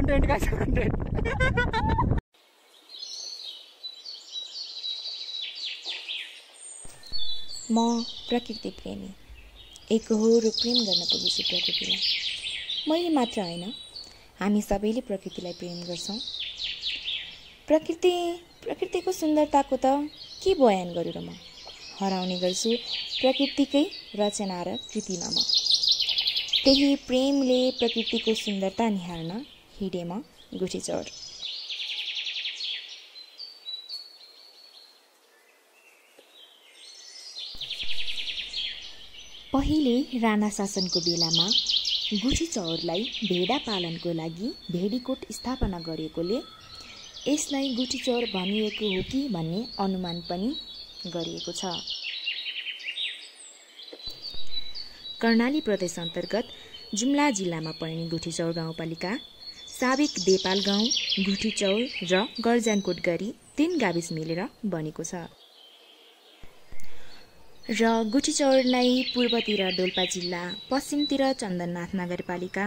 Content guys content म प्रकृति प्रेमी एकहोरो प्रेम गर्न पुगेछु प्रकृतिलाई। मैले मात्र होइन, हामी सबैले प्रकृतिलाई प्रेम गर्छौँ। प्रकृतिको सुन्दरताको त के बयान गरौँ र म हराउने गर्छु प्रकृतिकै रचना र कृतिमा म। त्यही प्रेमले प्रकृतिको सुन्दरता निहाल्न हिँडे म गुठीचौर। पहिले राणा शासनको बेलामा गुठीचौरलाई भेडा पालनको लागि भेडीकोट स्थापना गरिएकोले यसलाई गुठीचौर भनिएको हो कि भन्ने अनुमान पनि गरिएको छ। कर्णाली प्रदेश अन्तर्गत जुम्ला जिल्लामा पर्ने गुठीचौर गाउँपालिका साबिक देपाल गाउँ, गुठीचौर र गर्जानकोट गरी 3 गाविस मिलेर बनेको छ। र गुठीचौरलाई पूर्वतिर डोल्पा जिल्ला, पश्चिमतिर चन्दननाथ नगरपालिका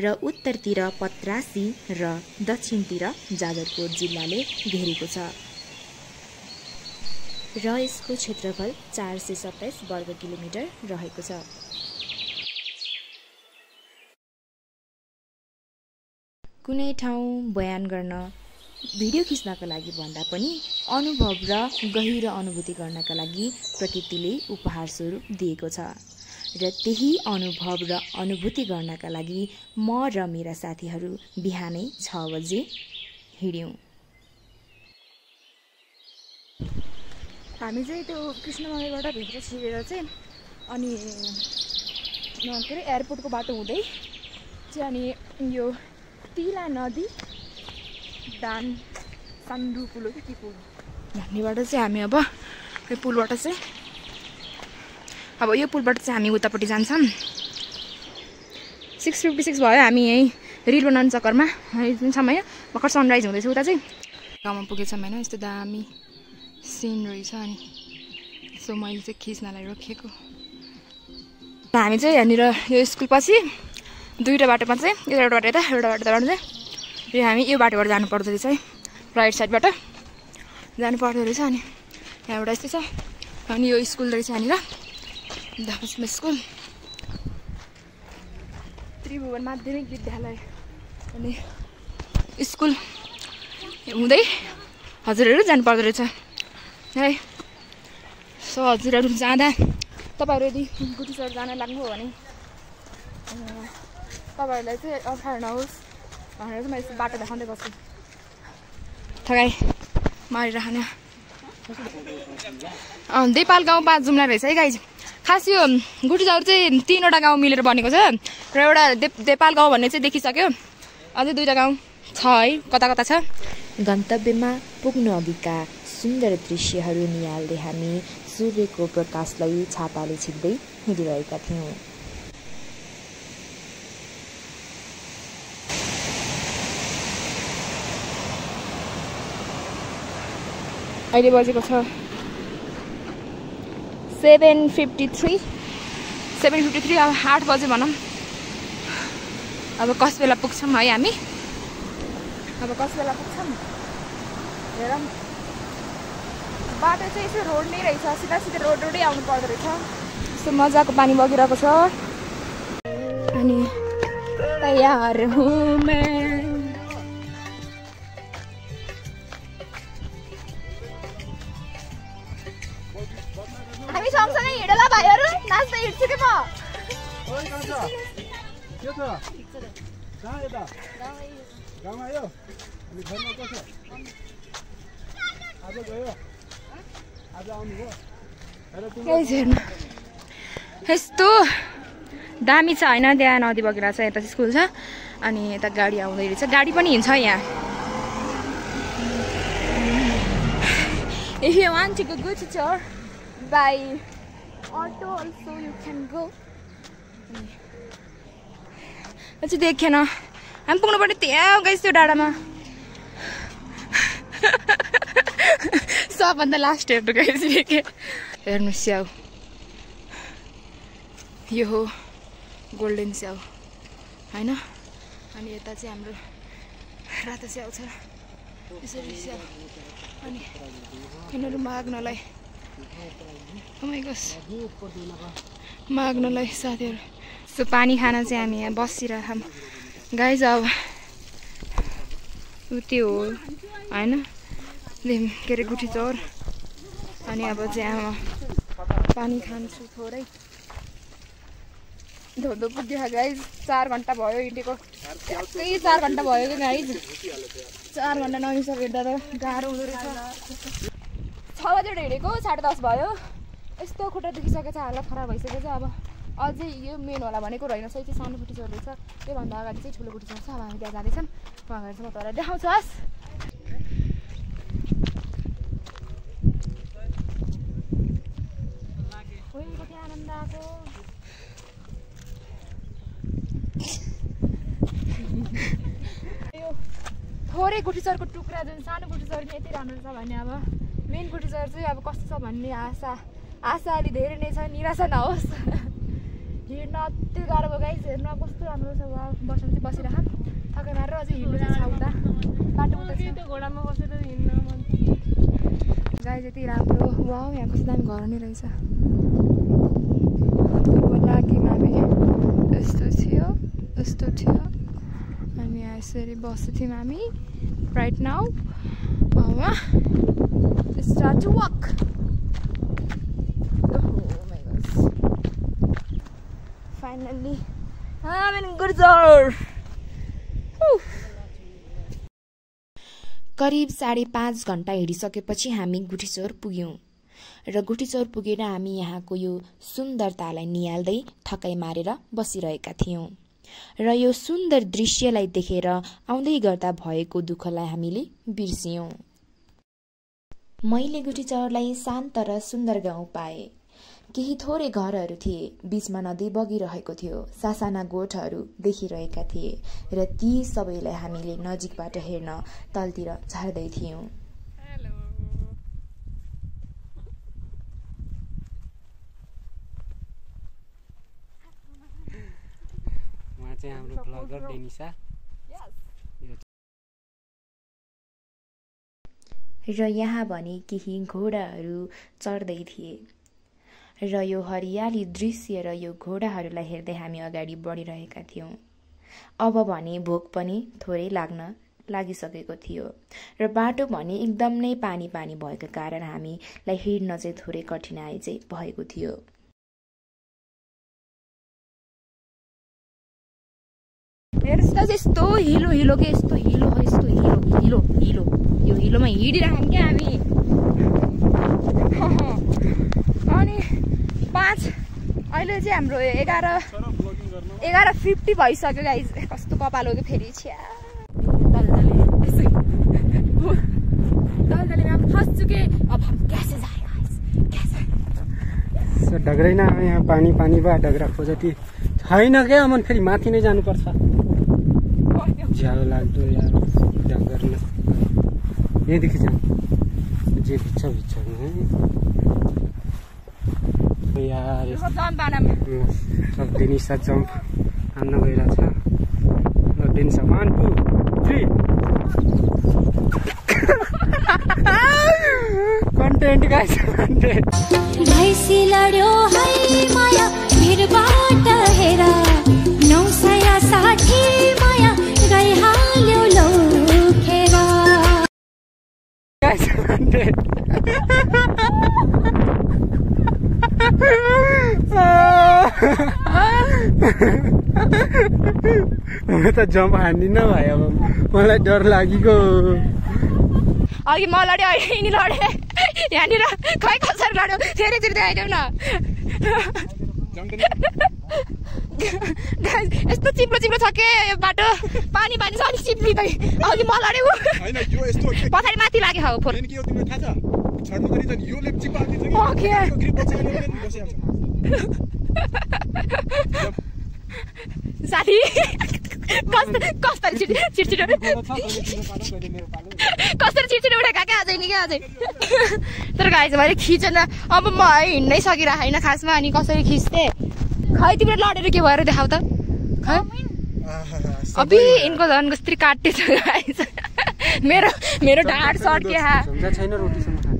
र उत्तरतिर पत्रासी र दक्षिणतिर जाजरकोट जिल्लाले घेरेको छ र यसको क्षेत्रफल 427 वर्ग किलोमिटर रहेको छ। कुनै ठाउँ बयान गर्न, भिडियो खिच्नका लागि भन्दा पनि अनुभव र गहिरो अनुभूति गर्नका लागि प्रकृतिले उपहार स्वरूप दिएको छ र त्यही अनुभव र अनुभूति गर्नका लागि म र मेरा साथीहरू बिहानै 6 बजे हिँड्यौँ। हामी चाहिँ त्यो कृष्णमन्दिरबाट भित्र छिरेर चाहिँ अनि के अरे एयरपोर्टको बाटो हुँदै चाहिँ अनि यो तिला नदी दान सान्डु पुल हो कि के पुल भन्नेबाट चाहिँ हामी अब यो पुलबाट चाहिँ यो पुलबाट चाहिँ हामी उतापट्टि जान्छौँ। 6:56 भयो। हामी यहीँ रिल बनाउने चक्करमा छौँ होइन। भर्खर सनराइज हुँदैछ उता चाहिँ गाउँमा पुगेछौँ होइन। यस्तो दामी सिन रहेछ अनि सो मैले चाहिँ खिच्नलाई रोकेको। हामी चाहिँ यहाँनिर यो स्कुल पछि 2वटा बाटोमा चाहिँ एउटा बाटो यता एउटा बाटो चाहिँ यो हामी यो बाटोबाट जानु पर्दो रहेछ है। राइट साइडबाट जानु पर्दो रहेछ अनि यहाँबाट यस्तो छ अनि यो स्कुल रहेछ यहाँनिर धनुषमा स्कुल त्रिभुवन माध्यमिक विद्यालय अनि स्कुल हुँदै हजुरहरू जानु पर्दो रहेछ है। सो हजुरहरू जाँदा तपाईँहरू यदि गुठीचौर जान लाग्नु हो भने तपाईँहरूलाई चाहिँ अप्ठ्यारो नहोस् भनेर चाहिँ म यस्तो बाटो देखाउँदै बस्छु। ठगाई मारिरहने देपाल गाउँ 5 जुम्ला रहेछ है गाइज। खास यो गुठीचौर चाहिँ 3वटा गाउँ मिलेर बनेको छ र एउटा देपाल गाउँ भन्ने चाहिँ देखिसक्यो। अझै 2टा गाउँ छ है, कता कता छ। गन्तव्यमा पुग्नु अघिका सुन्दर दृश्यहरू निहाल्दै हामी सूर्यको प्रकाशलाई छाताले छिप्दै हिँडिरहेका थियौँ। अहिले बजेको छ 7:53 अब 8 बजे भनौँ। अब कस बेला पुग्छौँ है हामी। अब कस बेला पुग्छौँ हेरौँ। बाटो चाहिँ यसो रोड नै रहेछ, सिधा सिधा रोडै आउनु पर्दो रहेछ। यस्तो मजाको पानी बगिरहेको छ अनि तयार हुँ मैं। हामी सँगसँगै हिँडेला भाइहरू, नाच्दै हिँड्छु कि म। यस्तो दामी छ होइन। त्यहाँ नदी बगिरहेको छ, यता स्कुल छ अनि यता गाडी आउँदै रहेछ। गाडी पनि हिँड्छ यहाँ। If you want to go Guchicor by auto also you can go. अझै देखेन हामी पुग्नु पर्ने त्यहाँ गइस त्यो डाँडामा। सबभन्दा लास्ट हेर्नु गइसकेँ। हेर्नु स्याउ यो हो गोल्डन स्याउ होइन। अनि यता चाहिँ हाम्रो रातो स्याउ छ यसरी स्याउ अनि यिनीहरू माग्नलाई माग्नलाई साथीहरू सो पानी खान चाहिँ हामी यहाँ बसिरहेछौँ गाइज अब त्यो हो होइन के अरे गुठी चौर अनि अब चाहिँ आमा पानी खान्छु थोरै धोधो पुग्यो गाइज 4 घन्टा भयो हिँडेको ट्याक्कै 4 घन्टा भयो कि गाइज 4 घन्टा नहिँडिसकेर त गाह्रो हुँदो रहेछ 6 बजेर हिँडेको 10:30 भयो यस्तो खुट्टा दुखिसकेको छ हालत खराब भइसकेको छ अब अझै यो मेन होला भनेको रहेन सही चाहिँ सानो गुठी चौर रहेछ त्योभन्दा अगाडि चाहिँ ठुलो गुठी चौर छ अब हामी त्यहाँ जाँदैछौँ अगाडि चाहिँ म तँलाई देखाउँछु हस् आनन्द आएको यो थोरै गुठी चौरको टुक्रा जुन सानो गुठी चौर यति राम्रो छ भने अब मेन गुठी चौर चाहिँ अब कस्तो छ भन्ने आशा अलि धेरै नै छ निराशा नहोस् हिँड्न अति गाह्रो भयो गाइस हेर्नु अब कस्तो राम्रो छ बस्नु चाहिँ बसिरहेको थकै मारेर अझै हिँड्नु चाहिँ छ उता बाटो उता छ घोडामा बसेर हिँड्न मन गाइस यति राम्रो वाउ यहाँ कस्तो दामी घर नै रहेछ लागिमा हामी यस्तो थियो हामी यसरी बसेको थियौँ हामी right now start to work finally करिब 5.5 घन्टा हिँडिसकेपछि हामी गुठी चौर पुग्यौं र गुठी चौर पुगेर हामी यहाँको यो सुन्दरतालाई निहाल्दै थकाइ मारेर बसिरहेका थियौं र यो सुन्दर दृश्यलाई देखेर आउँदै गर्दा भएको दुःखलाई हामीले बिर्सियौं। मैले गुठी चौरलाई शान्त र सुन्दर गाउँ पाएँ। केही थोरै घरहरू थिए, बीचमा नदी बगिरहेको थियो, सासाना गोठहरू देखिरहेका थिए र ती सबैलाई हामीले नजिकबाट हेर्न तलतिर झर्दै थियौं। हाम्रो ब्लगर डेनिसा र यहाँ भने केही घोडाहरू चढ्दै थिए र यो हरियाली दृश्य र यो घोडाहरूलाई हेर्दै हामी अगाडि बढिरहेका थियौं। अब भने भोक पनि थोरै लाग्न लागिसकेको थियो र बाटो भने एकदम नै पानी भएको कारण हामीलाई हिँड्न चाहिँ थोरै कठिनाइ चाहिँ भएको थियो। हेर्नुस् त यस्तो हिलो के यस्तो हिलो यो हिलोमा हिँडिरहौँ क्या हामी अनि 5 अहिले चाहिँ हाम्रो 11:50 भइसक्यो गाइस। कस्तो कपाल हो कि फेरि छ्या दलदले में हम फंस चुके, अब हम कैसे जाए गाइस कैसे डगरैन यहाँ पानी बा डगरा खोजती छैन क्या मन फेरि माथि नै जानुपर्छ ज्यालो लाग्दो यार डगर्न यहाँदेखि जाउँ जे भित्र यार सब डेनिसा जम्प हान्न गइरहेछ ल डेनिसा 1 2 3 कन्टेन्ट गाइस कन्टेन्ट भैसी लड्यो है माया भिरबाट हेर 960 माया गइहाल्यो लोखेर गाइस कन्टेन्ट म त जम्प हान्दिनँ भाइ अब मलाई डर लागेको अघि म लड्यो अहिले यिनी लडे यहाँनिर खै कसरी लड्यो फेरि देखाइदेऊ न यस्तो चिप्लो छ के बाटो पानी छ अनि चिप्लिँदै अघि म लड्यो पछाडि माथि लाग्यो हो फोर साथी कसरी छिटछिटो उठेका क्या अझै नि क्या अझै तर गाइस मैले खिचेन अब म हिँड्नै सकिरहेको होइन खासमा अनि कसरी खिच्थे खै तिम्रो लडेर के भएर देखाउ त खै अभी इनको झन् कस्तरी काट्टे छ गाइस मेरो ढाड सर्ट के हा छैन रोटीसँग खाने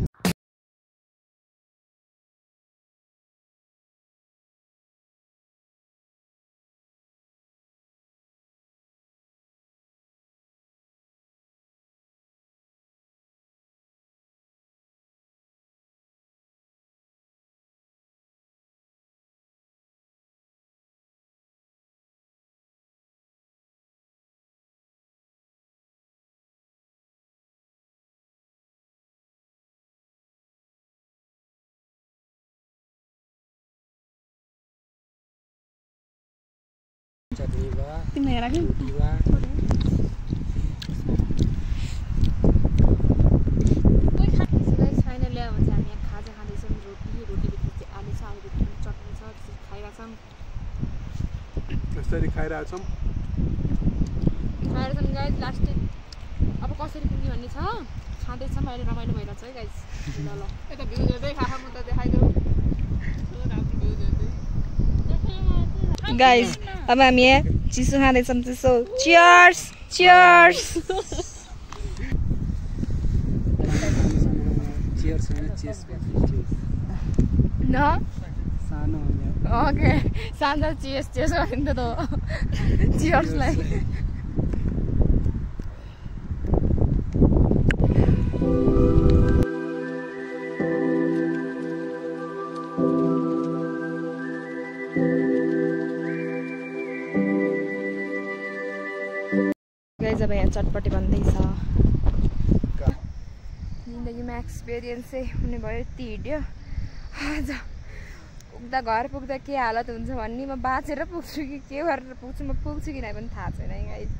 तिमीलाई राख्नु फाइनली अब चाहिँ हामी खाजा खाँदैछौँ रोटीभित्र चाहिँ आलु छ आलुभित्र चटनी छ त्यसरी खाइरहेछौँ गाइज लास्ट अब कसरी पुग्ने भन्ने छ खाँदैछौँ अहिले रमाइलो भइरहेको छ है गाइज ल यता भ्यू हेर्दै खा म त देखाइदेऊ गाइज अब हामी यहाँ चिसो खाँदैछौँ चिसो चियर्स चियर्स न ओके सानो चियर्स चियर्स गरिन्छ त चियर्सलाई अब यहाँ चटपटी बन्दैछ जिन्दगीमा एक्सपिरियन्स चाहिँ हुने भयो यति हिँड्यो आज पुग्दा घर पुग्दा के हालत हुन्छ भन्ने म बाँचेर पुग्छु कि के गरेर पुग्छु म पुग्छु कि नै पनि थाहा छैन है गाइस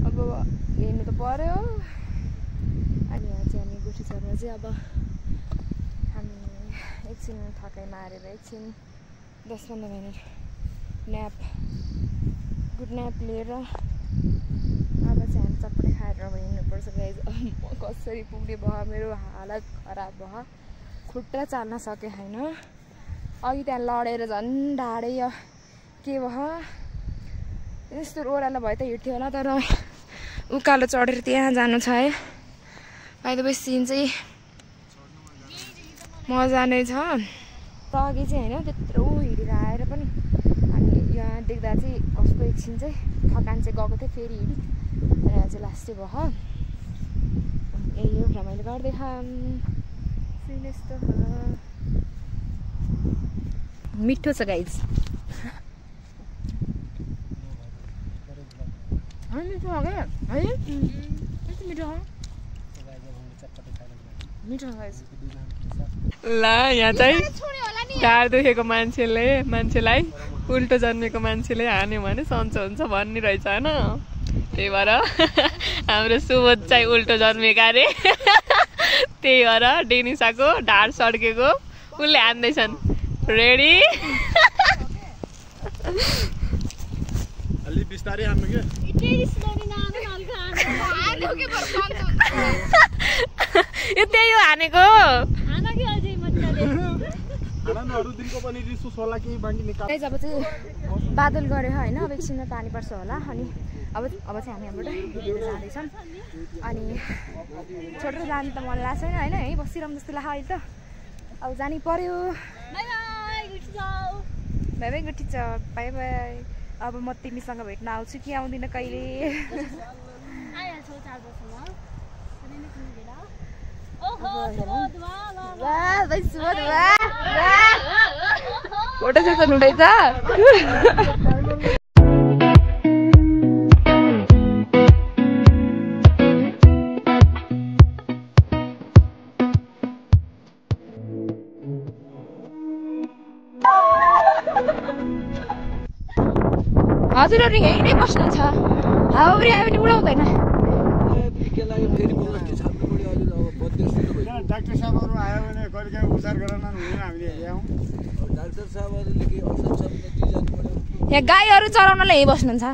अब हेर्नु त पर्यो अनि यहाँ चाहिँ हामी गुठी चढ्न चाहिँ अब हामी एकछिन थकाइ मारेर एकछिन 10-15 मिनट न्याप गुड न्याप लिएर अब चाहिँ हामी चटपटी खाएर हिँड्नुपर्छ गाइस कसरी पुग्ने भयो मेरो हालत खराब भयो खुट्टा चाल्न सकेँ होइन अघि त्यहाँ लडेर झन् ढाडै के भयो यस्तो ओह्रालो भए त हिँड्थ्यो होला तर उकालो चढेर त्यहाँ जानु छ है बाइ द वे सिन चाहिँ मजा नै छ अघि चाहिँ होइन त्यत्रो हिँडेर आएर पनि अनि यहाँ देख्दा चाहिँ कस्तो एकछिन चाहिँ थकान चाहिँ गएको थियो फेरि हिँडेँ यहाँ चाहिँ लास्ट चाहिँ भयो यही हो रमाइलो गर्दै खाम यस्तो मिठो छ गाइज मिठो हो क्या है यस्तो मिठो हो मिठो हो गाइज ल यहाँ चाहिँ ढाड दुखेको मान्छेलाई उल्टो जन्मेको मान्छेले हान्यो भने सन्चो हुन्छ भन्ने रहेछ होइन त्यही भएर हाम्रो सुबोध चाहिँ उल्टो जन्मेका अरे त्यही भएर डेनिसाको ढाड सड्केको उसले हान्दैछन् रेडी अलि बिस्तारै हान्नु के यो त्यही हो हानेको अब चाहिँ बादल गऱ्यो होइन अब एकछिनमा पानी पर्छ होला अनि अब चाहिँ हामी यहाँबाट हिँडेर जाँदैछौँ अनि छोडेर जानु त मन लाग्छ होइन यहीँ बसिरहँ जस्तो लाग्छ अहिले त अब जानु पर्यो बाई बाई गुठी छ बाई बाई अब म तिमीसँग भेट्न आउँछु कि आउँदिनँ कहिले फोटो सेसन हुँदैछ हजुरहरू यहीँ बस्नुहुन्छ हावाहुरी आयो भने उडाउँदैन डाक्टर साहबहरू आयो भने कहिले उपचार गराउन हुँदैन हामीले ल्याउँ डाक्टर साहबहरूले के औषध छ भने दिजान पर्यो यहाँ गाईहरू चराउनलाई यहीँ बस्नुहुन्छ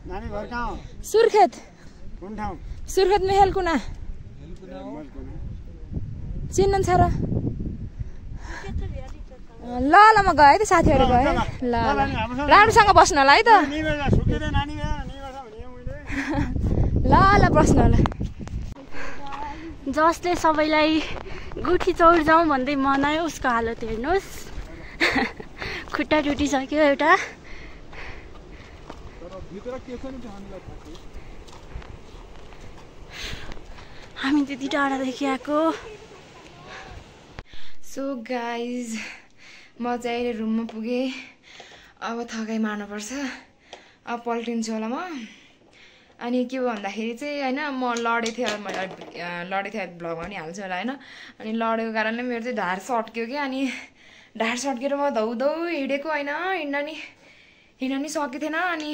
नानी घर कहाँ हो सुर्खेत कुन ठाउँ सुर्खेत मेहेलकुना चिन्न छ र ल ल म गएँ है त साथीहरू गएँ ल राम्रोसँग बस्नु होला है त ल ल बस्नु होला जसले सबैलाई गुठी चौर जाउँ भन्दै मनायो उसको हालत हेर्नुहोस् खुट्टा टुटिसक्यो एउटा हामी त्यति टाढादेखि आएको सो गाइज म चाहिँ अहिले रुममा पुगेँ अब थकाइ मार्नुपर्छ अब पल्टिन्छु होला म अनि के हो भन्दाखेरि चाहिँ होइन म लडेको थिएँ भ्लगमा पनि हाल्छु होला होइन अनि लडेको कारणले मेरो चाहिँ ढाड सट्क्यो क्या अनि ढाड सट्केर म धौ हिँडेको होइन हिँड्न नि सकेको थिएन अनि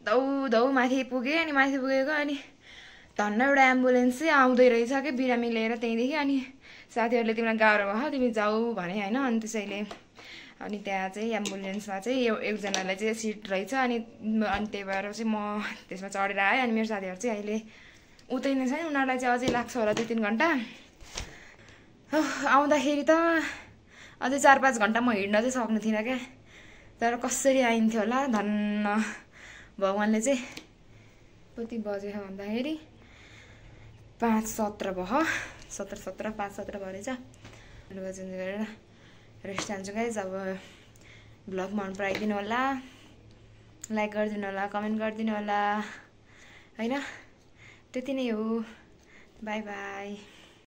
धौ माथि पुगेँ अनि माथि पुगेको अनि धन्न एउटा एम्बुलेन्स चाहिँ आउँदै रहेछ कि बिरामी लिएर त्यहीँदेखि अनि साथीहरूले तिमीलाई गाह्रो भयो तिमी जाऊ भने होइन अनि त्यसैले अनि त्यहाँ चाहिँ एम्बुलेन्समा चाहिँ एकजनालाई चाहिँ सिट रहेछ अनि त्यही भएर चाहिँ म त्यसमा चढेर आएँ अनि मेरो साथीहरू चाहिँ अहिले उतै नै छैन उनीहरूलाई चाहिँ अझै लाग्छ होला 2-3 घन्टा आउँदाखेरि त अझै 4-5 घन्टा म हिँड्न चाहिँ सक्ने थिइनँ क्या तर कसरी आइन्थ्यो होला धन्न भगवान्ले चाहिँ कति बजेछ भन्दाखेरि 5:17 भयो 17:17 5:17 भयो रहेछ लुगा चेन्ज गरेर रेस्ट हाल्छु गाइज अब भ्लग मन पराइदिनु होला लाइक गरिदिनु होला कमेन्ट गरिदिनु होला होइन त्यति नै हो बाई बाई